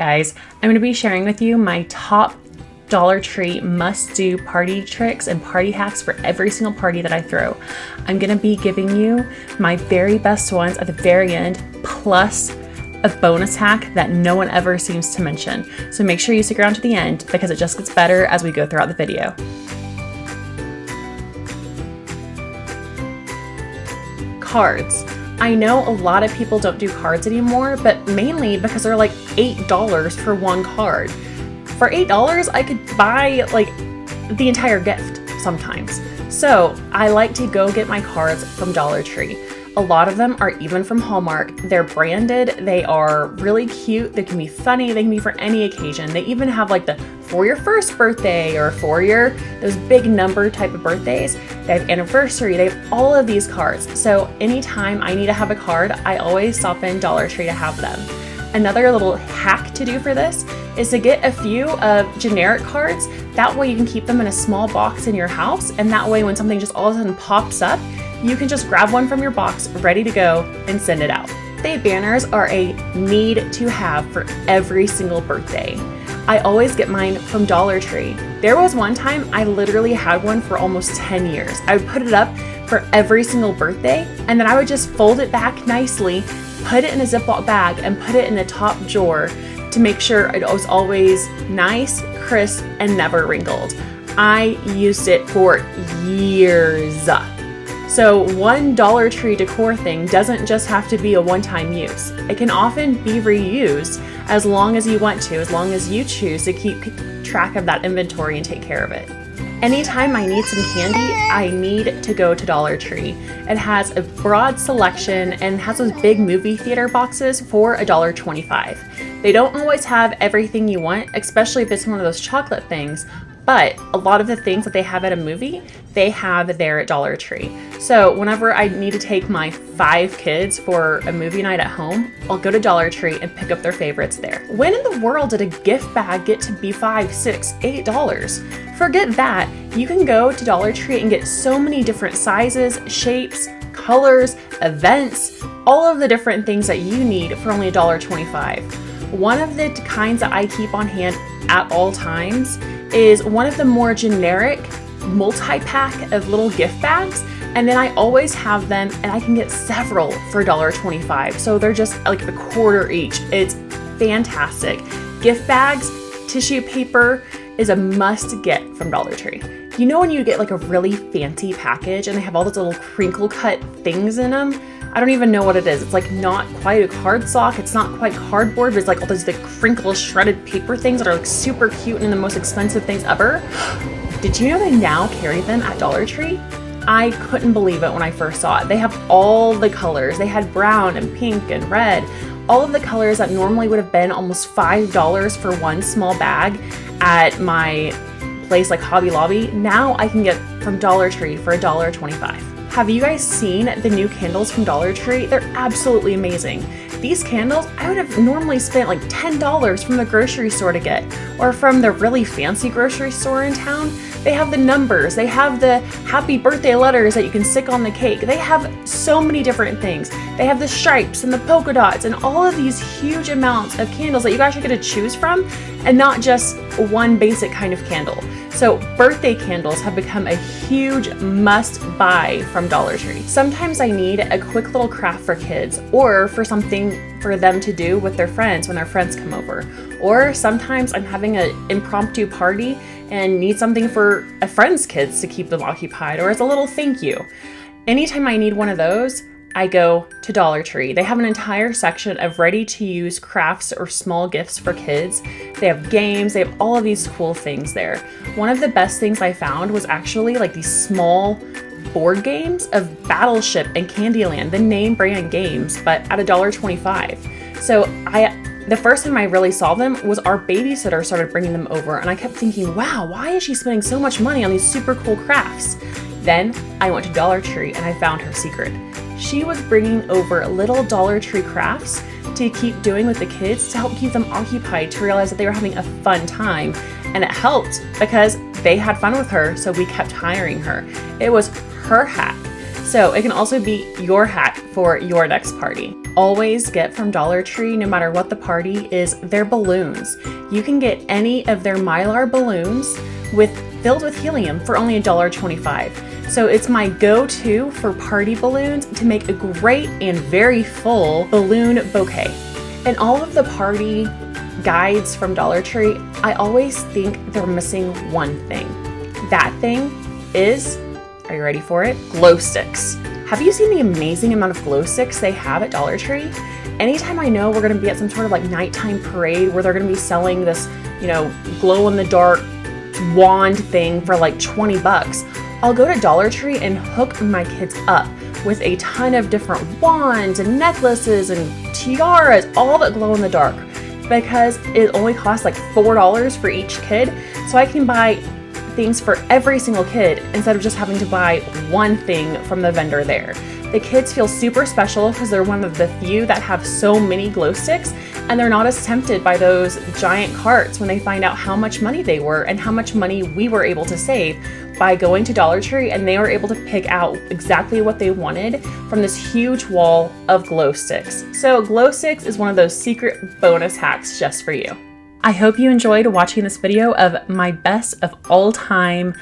Guys, I'm going to be sharing with you my top Dollar Tree must-do party tricks and party hacks for every single party that I throw. I'm going to be giving you my very best ones at the very end, plus a bonus hack that no one ever seems to mention. So make sure you stick around to the end because it just gets better as we go throughout the video. Cards. I know a lot of people don't do cards anymore, but mainly because they're like $8 for one card. For $8, I could buy like the entire gift sometimes. So I like to go get my cards from Dollar Tree. A lot of them are even from Hallmark. They're branded, they are really cute, they can be funny, they can be for any occasion. They even have like the for your first birthday or for your, those big number type of birthdays. They have anniversary, they have all of these cards. So anytime I need to have a card, I always stop in Dollar Tree to have them. Another little hack to do for this is to get a few of generic cards. That way you can keep them in a small box in your house. And that way when something just all of a sudden pops up, you can just grab one from your box, ready to go, and send it out. Birthday banners are a need to have for every single birthday. I always get mine from Dollar Tree. There was one time I literally had one for almost 10 years. I would put it up for every single birthday, and then I would just fold it back nicely, put it in a Ziploc bag, and put it in the top drawer to make sure it was always nice, crisp, and never wrinkled. I used it for years. So one Dollar Tree decor thing doesn't just have to be a one-time use. It can often be reused as long as you want to, as long as you choose to keep track of that inventory and take care of it. Anytime I need some candy, I need to go to Dollar Tree. It has a broad selection and has those big movie theater boxes for $1.25. They don't always have everything you want, especially if it's one of those chocolate things, but a lot of the things that they have at a movie, they have there at Dollar Tree. So whenever I need to take my 5 kids for a movie night at home, I'll go to Dollar Tree and pick up their favorites there. When in the world did a gift bag get to be $5, $6, $8? Forget that. You can go to Dollar Tree and get so many different sizes, shapes, colors, events, all of the different things that you need for only $1.25. One of the kinds that I keep on hand at all times is one of the more generic multi-pack of little gift bags, and then I always have them and I can get several for $1.25. So they're just like a quarter each. It's fantastic. Gift bags, tissue paper is a must get from Dollar Tree. You know when you get like a really fancy package and they have all those little crinkle cut things in them? I don't even know what it is. It's like not quite a cardstock. It's not quite cardboard, but it's like all those crinkle shredded paper things that are like super cute and the most expensive things ever. Did you know they now carry them at Dollar Tree? I couldn't believe it when I first saw it. They have all the colors. They had brown and pink and red. All of the colors that normally would have been almost $5 for one small bag at my place like Hobby Lobby, now I can get from Dollar Tree for $1.25. Have you guys seen the new candles from Dollar Tree? They're absolutely amazing. These candles, I would have normally spent like $10 from the grocery store to get, or from the really fancy grocery store in town. They have the numbers, they have the happy birthday letters that you can stick on the cake. They have so many different things. They have the stripes and the polka dots and all of these huge amounts of candles that you actually get to choose from and not just one basic kind of candle. So birthday candles have become a huge must buy from Dollar Tree. Sometimes I need a quick little craft for kids or for something for them to do with their friends when their friends come over. Or sometimes I'm having an impromptu party and need something for a friend's kids to keep them occupied or as a little thank you. Anytime I need one of those, I go to Dollar Tree. They have an entire section of ready-to-use crafts or small gifts for kids. They have games, they have all of these cool things there. One of the best things I found was actually like these small board games of Battleship and Candyland, the name brand games, but at $1.25. So the first time I really saw them was our babysitter started bringing them over, and I kept thinking, wow, why is she spending so much money on these super cool crafts? Then I went to Dollar Tree and I found her secret. She was bringing over little Dollar Tree crafts to keep doing with the kids to help keep them occupied, to realize that they were having a fun time. And it helped because they had fun with her, so we kept hiring her. It was her hack. So it can also be your hack for your next party. Always get from Dollar Tree, no matter what the party, is their balloons. You can get any of their Mylar balloons filled with helium for only $1.25. So it's my go-to for party balloons to make a great and very full balloon bouquet. And all of the party guides from Dollar Tree, I always think they're missing one thing. That thing is, are you ready for it? Glow sticks. Have you seen the amazing amount of glow sticks they have at Dollar Tree? Anytime I know we're gonna be at some sort of like nighttime parade where they're gonna be selling this, glow in the dark wand thing for like 20 bucks, I'll go to Dollar Tree and hook my kids up with a ton of different wands and necklaces and tiaras, all that glow in the dark, because it only costs like $4 for each kid. So I can buy things for every single kid instead of just having to buy one thing from the vendor there. The kids feel super special because they're one of the few that have so many glow sticks, and they're not as tempted by those giant carts when they find out how much money they were and how much money we were able to save by going to Dollar Tree, and they were able to pick out exactly what they wanted from this huge wall of glow sticks. So glow sticks is one of those secret bonus hacks just for you. I hope you enjoyed watching this video of my best of all time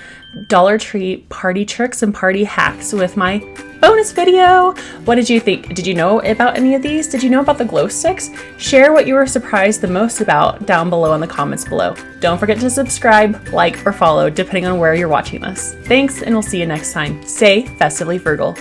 Dollar Tree party tricks and party hacks with my bonus video. What did you think? Did you know about any of these? Did you know about the glow sticks? Share what you were surprised the most about down below in the comments below. Don't forget to subscribe, like, or follow depending on where you're watching this. Thanks, and we'll see you next time. Stay festively frugal.